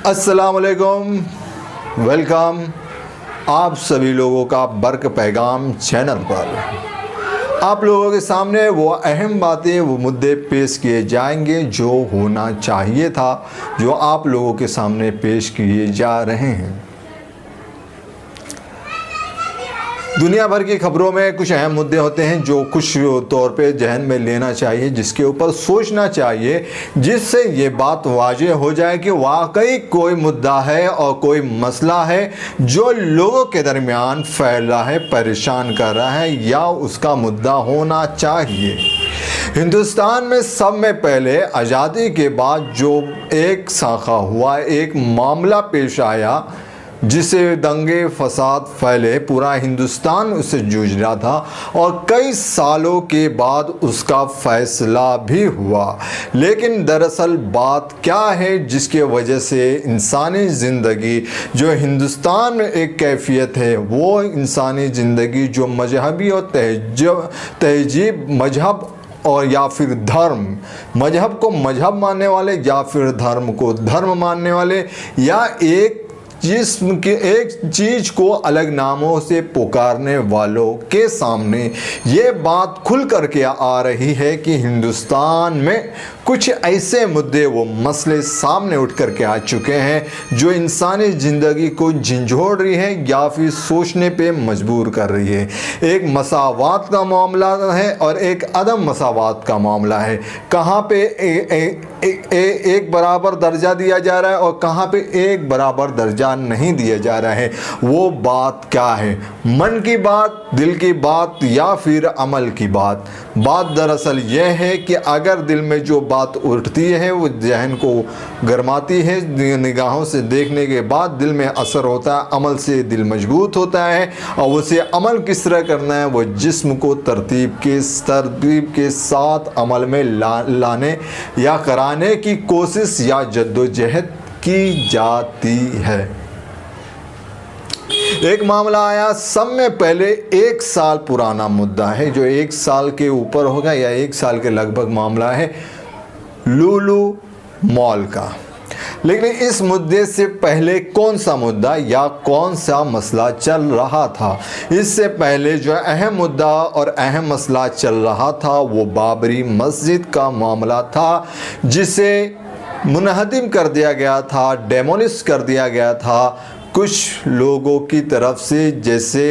अस्सलाम वालेकुम, वेलकम आप सभी लोगों का बर्क पैगाम चैनल पर। आप लोगों के सामने वो अहम बातें, वो मुद्दे पेश किए जाएंगे जो होना चाहिए था, जो आप लोगों के सामने पेश किए जा रहे हैं। दुनिया भर की खबरों में कुछ अहम मुद्दे होते हैं जो कुछ तौर पे जहन में लेना चाहिए, जिसके ऊपर सोचना चाहिए, जिससे ये बात वाज़ेह हो जाए कि वाकई कोई मुद्दा है और कोई मसला है जो लोगों के दरमियान फैल रहा है, परेशान कर रहा है, या उसका मुद्दा होना चाहिए। हिंदुस्तान में सब में पहले आज़ादी के बाद जो एक साखा हुआ, एक मामला पेश आया जिसे दंगे फसाद फैले, पूरा हिंदुस्तान उससे जूझ रहा था और कई सालों के बाद उसका फैसला भी हुआ। लेकिन दरअसल बात क्या है जिसके वजह से इंसानी ज़िंदगी, जो हिंदुस्तान में एक कैफियत है, वो इंसानी ज़िंदगी जो मजहबी और तहजीब मजहब और या फिर धर्म, मजहब को मजहब मानने वाले या फिर धर्म को धर्म मानने वाले, या एक जिस्म के एक चीज़ को अलग नामों से पुकारने वालों के सामने ये बात खुल करके आ रही है कि हिंदुस्तान में कुछ ऐसे मुद्दे, वो मसले सामने उठ करके आ चुके हैं जो इंसानी ज़िंदगी को झंझोड़ रही है या फिर सोचने पे मजबूर कर रही है। एक मसावात का मामला है और एक अदम मसावात का मामला है। कहाँ पे एक बराबर दर्जा दिया जा रहा है और कहाँ पे एक बराबर दर्जा नहीं दिया जा रहा है। वो बात क्या है? मन की बात, दिल की बात, या फिर अमल की बात? बात दरअसल यह है कि अगर दिल में जो बात उठती है वो जहन को गरमाती है, निगाहों से देखने के बाद दिल में असर होता है, अमल से दिल मजबूत होता है, और उसे अमल किस तरह करना है, वो जिस्म को तरतीब के साथ अमल में लाने या कराने की कोशिश या जद्दोजहद की जाती है। एक मामला आया सब में पहले, 1 साल पुराना मुद्दा है, जो 1 साल के ऊपर होगा या 1 साल के लगभग मामला है, लुलु मॉल का। लेकिन इस मुद्दे से पहले कौन सा मुद्दा या कौन सा मसला चल रहा था? इससे पहले जो अहम मुद्दा और अहम मसला चल रहा था वो बाबरी मस्जिद का मामला था, जिसे मुनहदिम कर दिया गया था, डेमोलिश कर दिया गया था कुछ लोगों की तरफ से। जैसे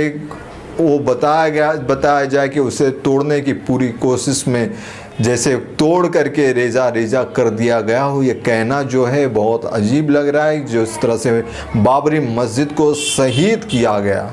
वो बताया जाए कि उसे तोड़ने की पूरी कोशिश में जैसे तोड़ करके रेजा रेजा कर दिया गया हो, ये कहना जो है बहुत अजीब लग रहा है। जो इस तरह से बाबरी मस्जिद को शहीद किया गया,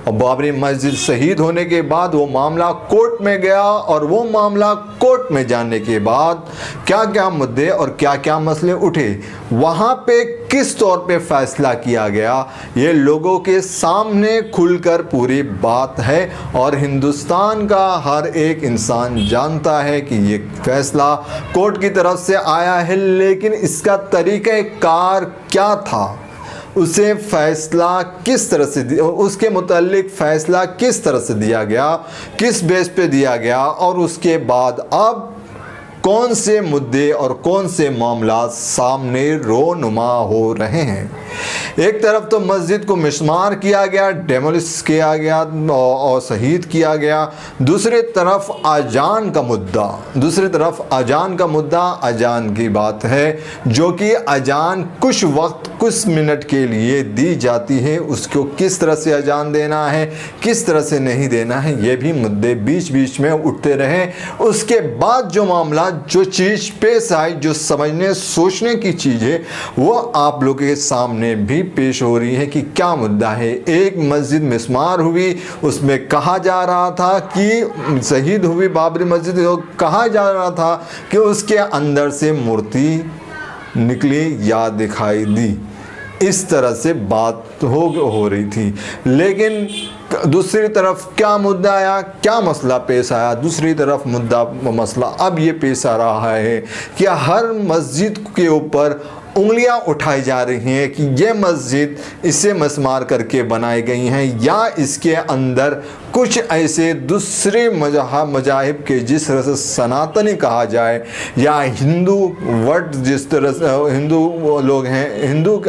और बाबरी मस्जिद शहीद होने के बाद वो मामला कोर्ट में गया, और वो मामला कोर्ट में जाने के बाद क्या क्या मुद्दे और क्या क्या मसले उठे, वहाँ पे किस तौर पे फैसला किया गया, ये लोगों के सामने खुलकर पूरी बात है। और हिंदुस्तान का हर एक इंसान जानता है कि ये फैसला कोर्ट की तरफ से आया है, लेकिन इसका तरीक़ाकार क्या था, उसे फैसला किस तरह से उसके मुताल्लिक फ़ैसला किस तरह से दिया गया, किस बेस पे दिया गया, और उसके बाद अब कौन से मुद्दे और कौन से मामला सामने रोनुमा हो रहे हैं। एक तरफ तो मस्जिद को मिस्मार किया गया, डेमोलिश किया गया और शहीद किया गया, दूसरी तरफ अजान का मुद्दा, अजान की बात है, जो कि अजान कुछ वक्त कुछ मिनट के लिए दी जाती है, उसको किस तरह से अजान देना है, किस तरह से नहीं देना है, ये भी मुद्दे बीच बीच में उठते रहे। उसके बाद जो मामला, जो चीज़ पेश आई, जो समझने सोचने की चीज़ है, वो आप लोगों के सामने भी पेश हो रही है कि क्या मुद्दा है। एक मस्जिद मिस्मार हुई, उसमें कहा जा रहा था कि शहीद हुई बाबरी मस्जिद, कहा जा रहा था कि उसके अंदर से मूर्ति निकली या दिखाई दी, इस तरह से बात हो रही थी। लेकिन दूसरी तरफ क्या मुद्दा आया, क्या मसला पेश आया? दूसरी तरफ मसला अब ये पेश आ रहा है कि हर मस्जिद के ऊपर उंगलियां उठाई जा रही हैं कि ये मस्जिद इससे मस्मार करके बनाई गई हैं या इसके अंदर कुछ ऐसे दूसरे मजाहिब के, जिस तरह से सनातनी कहा जाए या हिंदू वर्ड, जिस तरह से हिंदू लोग हैं, हिंदू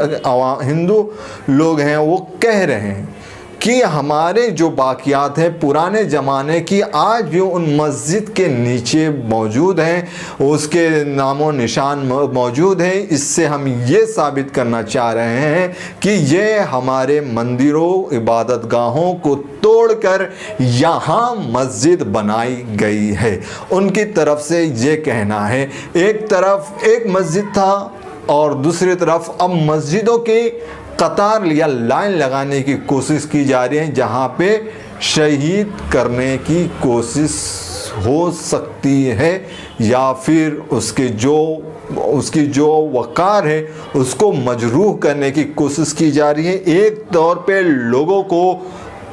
लोग हैं, वो कह रहे हैं कि हमारे जो बाकियात हैं पुराने ज़माने की आज भी उन मस्जिद के नीचे मौजूद हैं, उसके नामो निशान मौजूद हैं। इससे हम ये साबित करना चाह रहे हैं कि ये हमारे मंदिरों, इबादत गाहों को तोड़कर यहाँ मस्जिद बनाई गई है। उनकी तरफ से ये कहना है, एक तरफ एक मस्जिद था और दूसरी तरफ अब मस्जिदों की कतार या लाइन लगाने की कोशिश की जा रही है, जहाँ पे शहीद करने की कोशिश हो सकती है या फिर उसकी जो वक़ार है उसको मजरूह करने की कोशिश की जा रही है। एक तौर पे लोगों को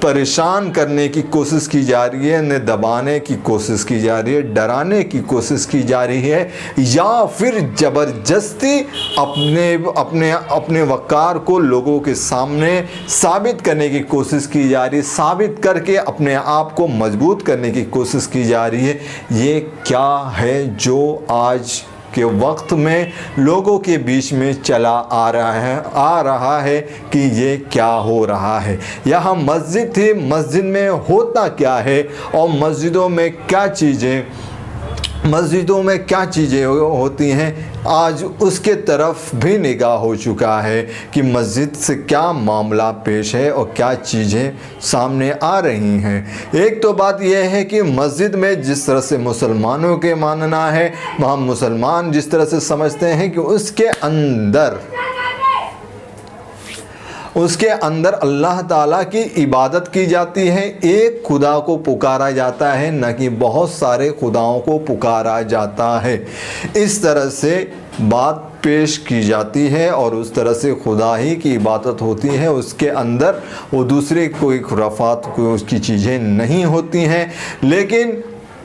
परेशान करने की कोशिश की जा रही है, उन्हें दबाने की कोशिश की जा रही है, डराने की कोशिश की जा रही है, या फिर ज़बरदस्ती अपने वक़ार को लोगों के सामने साबित करने की कोशिश की जा रही है, साबित करके अपने आप को मजबूत करने की कोशिश की जा रही है। ये क्या है जो आज के वक्त में लोगों के बीच में चला आ रहा है कि ये क्या हो रहा है। यहाँ मस्जिद थी, मस्जिद में होता क्या है और मस्जिदों में क्या चीज़ें होती हैं, आज उसके तरफ भी निगाह हो चुका है कि मस्जिद से क्या मामला पेश है और क्या चीज़ें सामने आ रही हैं। एक तो बात यह है कि मस्जिद में जिस तरह से मुसलमानों के मानना है, वहाँ मुसलमान जिस तरह से समझते हैं कि उसके अंदर अल्लाह ताला की इबादत की जाती है, एक खुदा को पुकारा जाता है, न कि बहुत सारे खुदाओं को पुकारा जाता है। इस तरह से बात पेश की जाती है और उस तरह से खुदा ही की इबादत होती है। उसके अंदर वो दूसरे कोई खुराफात, कोई उसकी चीज़ें नहीं होती हैं, लेकिन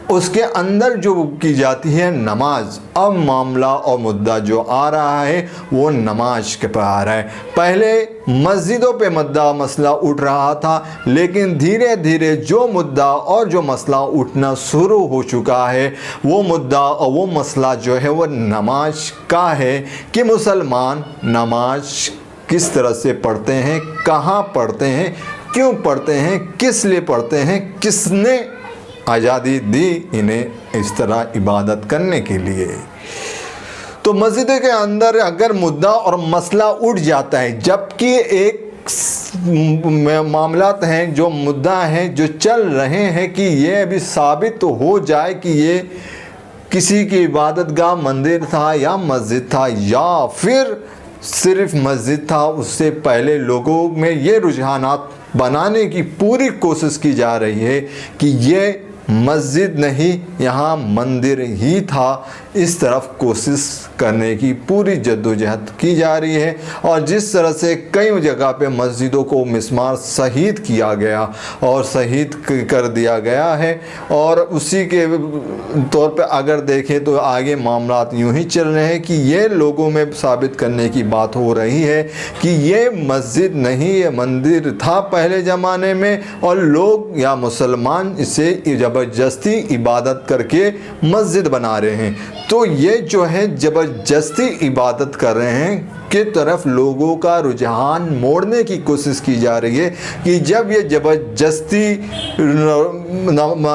उसके अंदर जो की जाती है नमाज। अब मामला और मुद्दा जो आ रहा है वो नमाज के पर आ रहा है। पहले मस्जिदों पे मसला उठ रहा था, लेकिन धीरे धीरे जो मुद्दा और जो मसला उठना शुरू हो चुका है, वो मुद्दा और वो मसला जो है वो नमाज का है कि मुसलमान नमाज किस तरह से पढ़ते हैं, कहाँ पढ़ते हैं, क्यों पढ़ते हैं, किस लिए पढ़ते हैं, किसने आज़ादी दी इन्हें इस तरह इबादत करने के लिए। तो मस्जिद के अंदर अगर मुद्दा और मसला उठ जाता है, जबकि एक मामलात हैं, जो मुद्दा हैं, जो चल रहे हैं कि ये अभी साबित तो हो जाए कि ये किसी की इबादत गाह मंदिर था या मस्जिद था या फिर सिर्फ मस्जिद था, उससे पहले लोगों में ये रुझानात बनाने की पूरी कोशिश की जा रही है कि ये मस्जिद नहीं, यहाँ मंदिर ही था। इस तरफ कोशिश करने की पूरी जद्दोजहद की जा रही है और जिस तरह से कई जगह पे मस्जिदों को मिस्मार शहीद किया गया और शहीद कर दिया गया है, और उसी के तौर पे अगर देखें तो आगे मामलात यूं ही चल रहे हैं कि ये लोगों में साबित करने की बात हो रही है कि ये मस्जिद नहीं, ये मंदिर था पहले ज़माने में, और लोग या मुसलमान इसे ज़बरदस्ती इबादत करके मस्जिद बना रहे हैं। तो ये जो है ज़बरदस्ती इबादत कर रहे हैं के तरफ लोगों का रुझान मोड़ने की कोशिश की जा रही है कि जब ये ज़बरदस्ती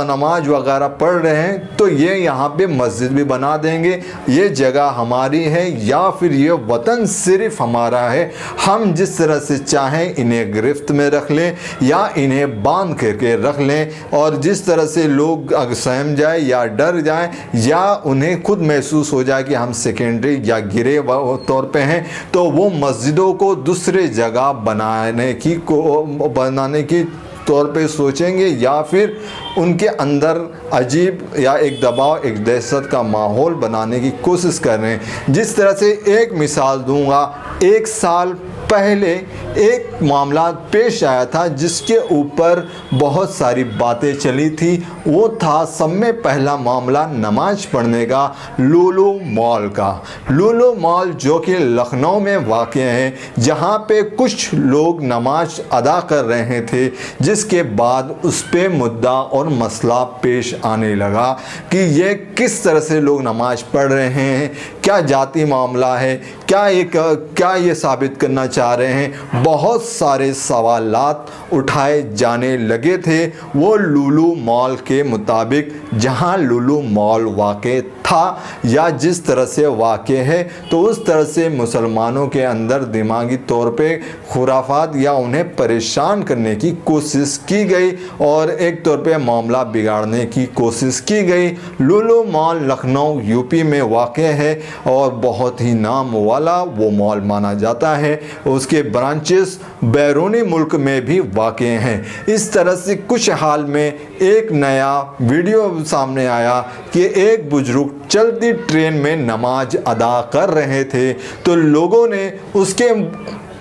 नमाज वगैरह पढ़ रहे हैं तो ये यहाँ पे मस्जिद भी बना देंगे, ये जगह हमारी है या फिर ये वतन सिर्फ हमारा है, हम जिस तरह से चाहें इन्हें गिरफ्त में रख लें या इन्हें बांध करके रख लें, और जिस तरह से लोग सहम जाए या डर जाए या उन्हें खुद महसूस हो जाए कि हम सेकेंडरी या गिरे तौर पे हैं, तो वो मस्जिदों को दूसरे जगह बनाने की तौर पे सोचेंगे या फिर उनके अंदर अजीब या एक दबाव, एक दहशत का माहौल बनाने की कोशिश कर रहे हैं। जिस तरह से एक मिसाल दूंगा, 1 साल पहले एक मामला पेश आया था जिसके ऊपर बहुत सारी बातें चली थी। वो था सब में पहला मामला नमाज पढ़ने का लुलु मॉल का। लुलु मॉल जो कि लखनऊ में वाक़ है, जहाँ पे कुछ लोग नमाज अदा कर रहे थे, जिसके बाद उस पे मुद्दा और मसला पेश आने लगा कि ये किस तरह से लोग नमाज पढ़ रहे हैं, क्या जाति मामला है, क्या ये साबित करना चाह रहे हैं। बहुत सारे सवालात उठाए जाने लगे थे वो लुलु मॉल के मुताबिक, जहां लुलु मॉल वाक़ था या जिस तरह से वाक़ है, तो उस तरह से मुसलमानों के अंदर दिमागी तौर पे खुराफात या उन्हें परेशान करने की कोशिश की गई और एक तौर पे मामला बिगाड़ने की कोशिश की गई। लुलु मॉल लखनऊ यूपी में वाक़ है और बहुत ही नाम वाला वो मॉल माना जाता है। उसके ब्रांचेस बैरूनी मुल्क में भी वाक़ हैं। इस तरह से कुछ हाल में एक नया वीडियो सामने आया कि एक बुजुर्ग चलती ट्रेन में नमाज अदा कर रहे थे, तो लोगों ने उसके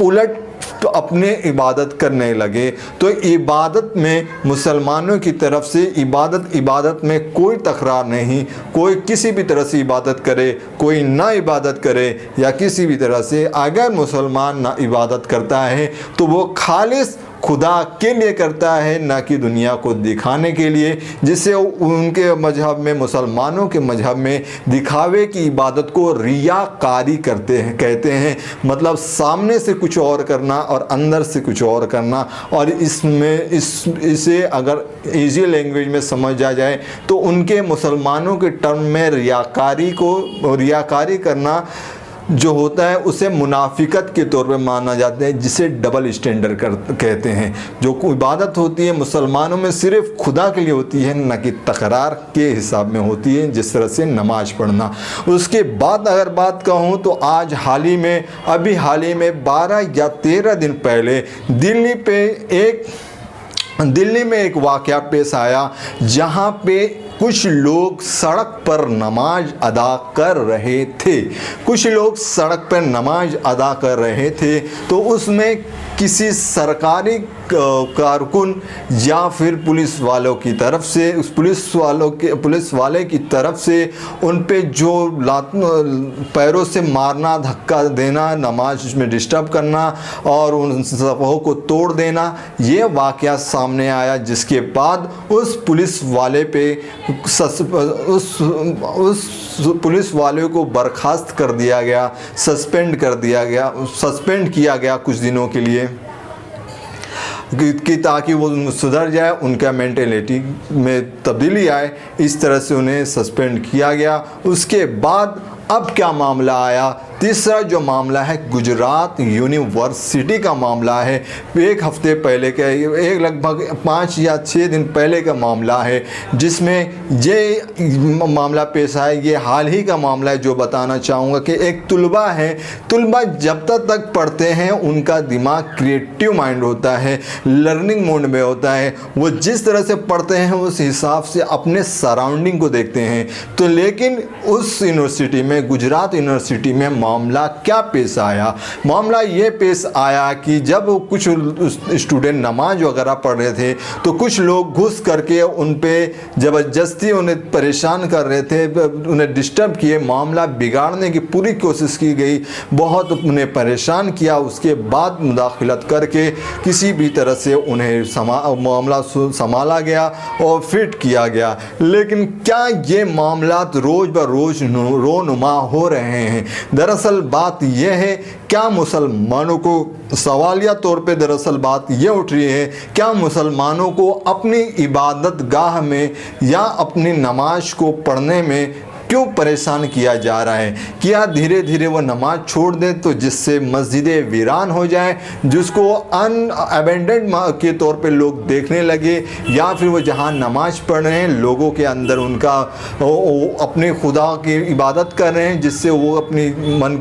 उलट तो अपने इबादत करने लगे। तो इबादत में मुसलमानों की तरफ से इबादत में कोई तकरार नहीं, कोई किसी भी तरह से इबादत करे, कोई ना इबादत करे या किसी भी तरह से, अगर मुसलमान ना इबादत करता है तो वो खालिस खुदा के लिए करता है, ना कि दुनिया को दिखाने के लिए, जिससे उनके मजहब में, मुसलमानों के मजहब में दिखावे की इबादत को रियाकारी कहते हैं। मतलब सामने से कुछ और करना और अंदर से कुछ और करना। और इसे अगर इजी लैंग्वेज में समझा जाए तो उनके मुसलमानों के टर्म में रियाकारी करना जो होता है उसे मुनाफिकत के तौर पे माना जाता है, जिसे डबल स्टैंडर्ड कहते हैं। जो इबादत होती है मुसलमानों में सिर्फ खुदा के लिए होती है, न कि तकरार के हिसाब में होती है, जिस तरह से नमाज पढ़ना। उसके बाद अगर बात कहूँ तो आज हाल ही में 12 या 13 दिन पहले दिल्ली में एक वाक़या पेश आया, जहाँ पे कुछ लोग सड़क पर नमाज अदा कर रहे थे। तो उसमें किसी सरकारी कारकुन या फिर पुलिस वाले की तरफ से उन पे जो पैरों से मारना, धक्का देना, नमाज में डिस्टर्ब करना और उन सफ़ों को तोड़ देना, ये वाक़या सामने आया। जिसके बाद उस पुलिस वाले को बर्खास्त कर दिया गया, सस्पेंड किया गया कुछ दिनों के लिए, कि ताकि वो सुधर जाए, उनका मेंटेलिटी में तब्दीली आए। इस तरह से उन्हें सस्पेंड किया गया। उसके बाद अब क्या मामला आया, तीसरा जो मामला है गुजरात यूनिवर्सिटी का मामला है। एक हफ्ते पहले का, एक लगभग 5 या 6 दिन पहले का मामला है, जिसमें ये मामला पेश आया। ये हाल ही का मामला है जो बताना चाहूँगा कि एक तुलबा जब तक पढ़ते हैं उनका दिमाग क्रिएटिव माइंड होता है, लर्निंग मोड में होता है। वो जिस तरह से पढ़ते हैं उस हिसाब से अपने सराउंडिंग को देखते हैं। तो लेकिन उस यूनिवर्सिटी में, गुजरात यूनिवर्सिटी में मामला क्या पेश आया? मामला ये पेश आया कि जब कुछ स्टूडेंट नमाज वगैरह पढ़ रहे थे तो कुछ लोग घुस करके उन पे ज़बरदस्ती उन्हें परेशान कर रहे थे, उन्हें डिस्टर्ब किए, मामला बिगाड़ने की पूरी कोशिश की गई, बहुत उन्हें परेशान किया। उसके बाद मुदाखलत करके किसी भी तरह से उन्हें मामला संभाला गया और फिट किया गया। लेकिन क्या ये मामला रोज़ ब रोज़ रोनुमा हो रहे हैं? दरअसल बात यह है, क्या मुसलमानों को सवालिया तौर पे दरअसल बात ये उठ रही है, क्या मुसलमानों को अपनी इबादत गाह में या अपनी नमाज को पढ़ने में क्यों परेशान किया जा रहा है? क्या धीरे धीरे वो नमाज छोड़ दें तो जिससे मस्जिदें वीरान हो जाएं, जिसको अनअबेंडेंड के तौर पे लोग देखने लगे, या फिर वो जहां नमाज पढ़ रहे हैं लोगों के अंदर उनका अपने खुदा की इबादत कर रहे हैं, जिससे वो अपनी मन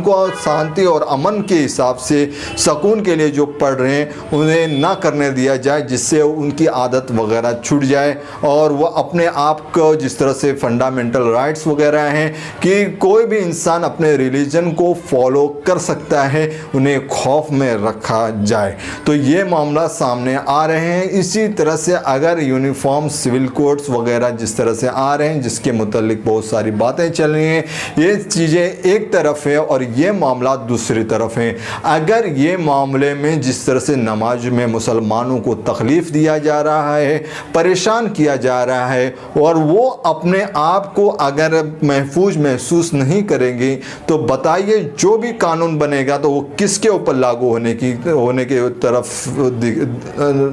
को शांति और अमन के हिसाब से सुकून के लिए जो पढ़ रहे हैं उन्हें ना करने दिया जाए, जिससे उनकी आदत वगैरह छूट जाए और वह अपने आप को जिस तरह से फंडामेंटल राइट्स वगैरह हैं कि कोई भी इंसान अपने रिलीजन को फॉलो कर सकता है, उन्हें खौफ में रखा जाए। तो ये मामला सामने आ रहे हैं। इसी तरह से अगर यूनिफॉर्म सिविल कोड्स वगैरह जिस तरह से आ रहे हैं, जिसके मुतालिक बहुत सारी बातें चल रही हैं, ये चीज़ें एक तरफ है और ये मामला दूसरी तरफ है। अगर ये मामले में जिस तरह से नमाज में मुसलमानों को तकलीफ़ दिया जा रहा है, परेशान किया जा रहा है, और वो अपने आप को अगर महफूज महसूस नहीं करेंगे, तो बताइए जो भी कानून बनेगा तो वो किसके ऊपर लागू होने के तरफ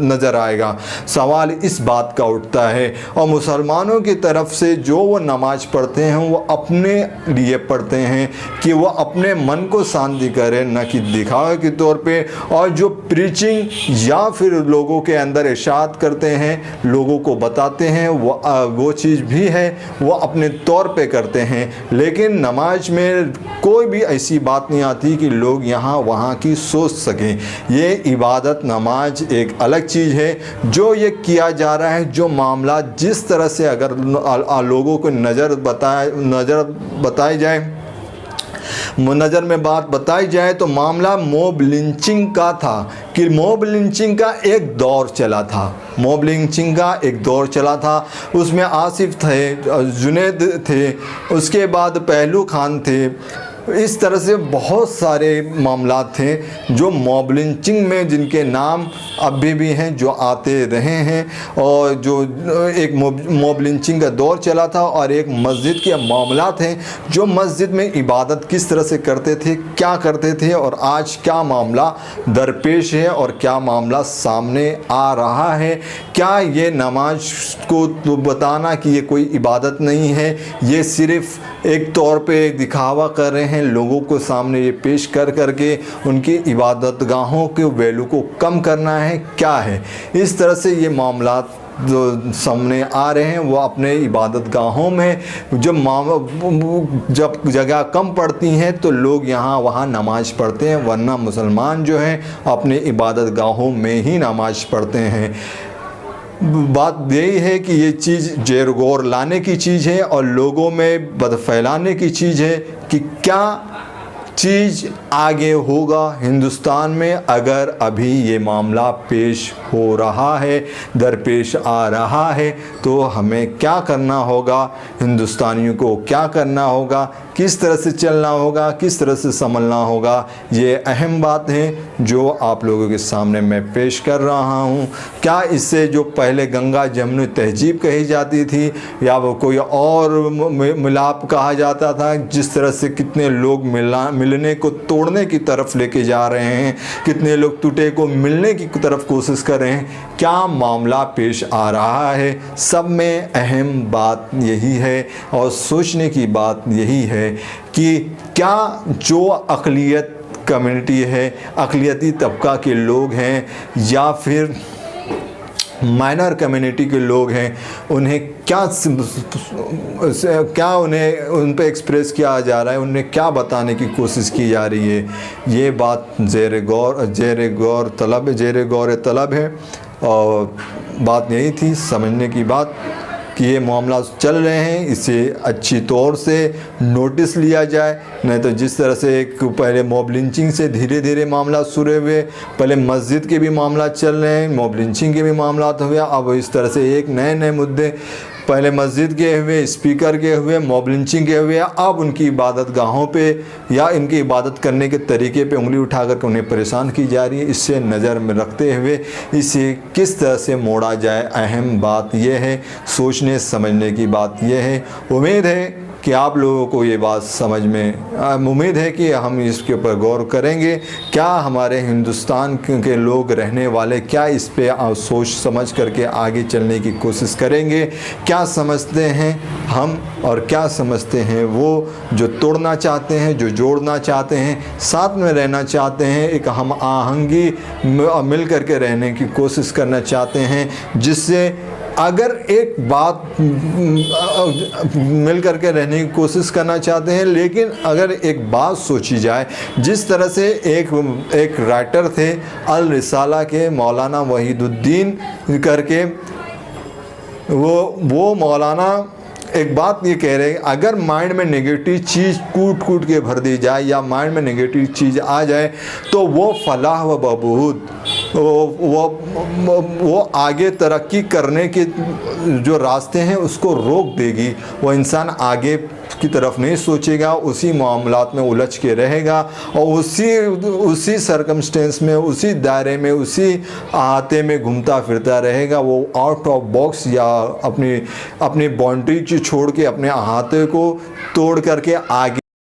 नज़र आएगा। सवाल इस बात का उठता है। और मुसलमानों की तरफ से जो वो नमाज पढ़ते हैं वो अपने लिए पढ़ते हैं कि वो अपने मन को शांति करें, न कि दिखावे के तौर पे। और जो प्रीचिंग या फिर लोगों के अंदर इरशाद करते हैं, लोगों को बताते हैं, वो चीज़ भी है, वो अपने तौर पे करते हैं। लेकिन नमाज में कोई भी ऐसी बात नहीं आती कि लोग यहाँ वहाँ की सोच सकें। ये इबादत नमाज एक अलग चीज़ है। जो ये किया जा रहा है, जो मामला जिस तरह से अगर लोगों को नज़र बताई जाए, नज़र में बात बताई जाए, तो मामला मॉब लिंचिंग का था कि मॉब लिंचिंग का एक दौर चला था। मॉब लिंचिंग का एक दौर चला था, उसमें आसिफ थे, जुनैद थे, उसके बाद पहलू खान थे। इस तरह से बहुत सारे मामला थे जो मॉब लिंचिंग में, जिनके नाम अभी भी हैं, जो आते रहे हैं। और जो एक मॉब लिंचिंग का दौर चला था, और एक मस्जिद के मामला थे, जो मस्जिद में इबादत किस तरह से करते थे, क्या करते थे, और आज क्या मामला दरपेश है और क्या मामला सामने आ रहा है। क्या ये नमाज को तो बताना कि ये कोई इबादत नहीं है, ये सिर्फ़ एक तौर पे दिखावा कर रहे हैं, लोगों को सामने ये पेश कर करके उनकी इबादत गाहों के वैल्यू को कम करना है, क्या है। इस तरह से ये मामला जो सामने आ रहे हैं, वो अपने इबादत गाहों में जब जगह कम पड़ती हैं तो लोग यहाँ वहाँ नमाज पढ़ते हैं, वरना मुसलमान जो हैं अपने इबादत गाहों में ही नमाज पढ़ते हैं। बात यही है कि ये चीज़ जेर गौर लाने की चीज़ है और लोगों में बद फैलाने की चीज़ है कि क्या चीज़ आगे होगा हिंदुस्तान में अगर अभी ये मामला पेश हो रहा है, दरपेश आ रहा है। तो हमें क्या करना होगा, हिंदुस्तानियों को क्या करना होगा, किस तरह से चलना होगा, किस तरह से संभलना होगा, ये अहम बात है जो आप लोगों के सामने मैं पेश कर रहा हूँ। क्या इससे जो पहले गंगा जमुनी तहजीब कही जाती थी, या वो कोई और मिलाप कहा जाता था, जिस तरह से कितने लोग मिलने को तोड़ने की तरफ लेके जा रहे हैं, कितने लोग टूटे को मिलने की तरफ कोशिश कर रहे हैं, क्या मामला पेश आ रहा है। सब में अहम बात यही है और सोचने की बात यही है कि क्या जो अक़लियत कम्युनिटी है, अक़लियती तबका के लोग हैं, या फिर माइनर कम्युनिटी के लोग हैं, उन्हें क्या उन पे एक्सप्रेस किया जा रहा है, उन्हें क्या बताने की कोशिश की जा रही है, ये बात ज़ेर गौर तलब है। और बात यही थी समझने की बात कि ये मामला चल रहे हैं, इसे अच्छी तौर से नोटिस लिया जाए। नहीं तो जिस तरह से एक पहले मॉब लिंचिंग से धीरे धीरे मामला शुरू हुए, पहले मस्जिद के भी मामला चल रहे हैं, मॉब लिंचिंग के भी मामला हुए, अब इस तरह से एक नए नए मुद्दे, पहले मस्जिद के हुए, स्पीकर के हुए, मॉब लिंचिंग के हुए, अब उनकी इबादत गाहों पे या इनकी इबादत करने के तरीके पे उंगली उठा कर उन्हें परेशान की जा रही है। इससे नज़र में रखते हुए इसे किस तरह से मोड़ा जाए, अहम बात यह है, सोचने समझने की बात यह है। उम्मीद है कि आप लोगों को ये बात समझ में, उम्मीद है कि हम इसके ऊपर गौर करेंगे। क्या हमारे हिंदुस्तान के लोग रहने वाले क्या इस पे सोच समझ करके आगे चलने की कोशिश करेंगे, क्या समझते हैं हम और क्या समझते हैं वो, जो तोड़ना चाहते हैं, जो जोड़ना चाहते हैं, साथ में रहना चाहते हैं, एक हम आहंगी मिल करके रहने की कोशिश करना चाहते हैं, जिससे अगर एक बात मिल करके रहने की कोशिश करना चाहते हैं। लेकिन अगर एक बात सोची जाए, जिस तरह से एक राइटर थे अल रिसाला के मौलाना वहीदुद्दीन करके, वो मौलाना एक बात ये कह रहे हैं, अगर माइंड में नेगेटिव चीज़ कूट कूट के भर दी जाए या माइंड में नेगेटिव चीज़ आ जाए तो वो फलाह व बहबूद, वो आगे तरक्की करने के जो रास्ते हैं उसको रोक देगी। वो इंसान आगे की तरफ नहीं सोचेगा, उसी मामलात में उलझ के रहेगा और उसी सर्कमस्टेंस में, उसी दायरे में, उसी अहाते में घूमता फिरता रहेगा। वो आउट ऑफ बॉक्स या अपनी बाउंड्री छोड़ के अपने अहाते को तोड़ करके आगे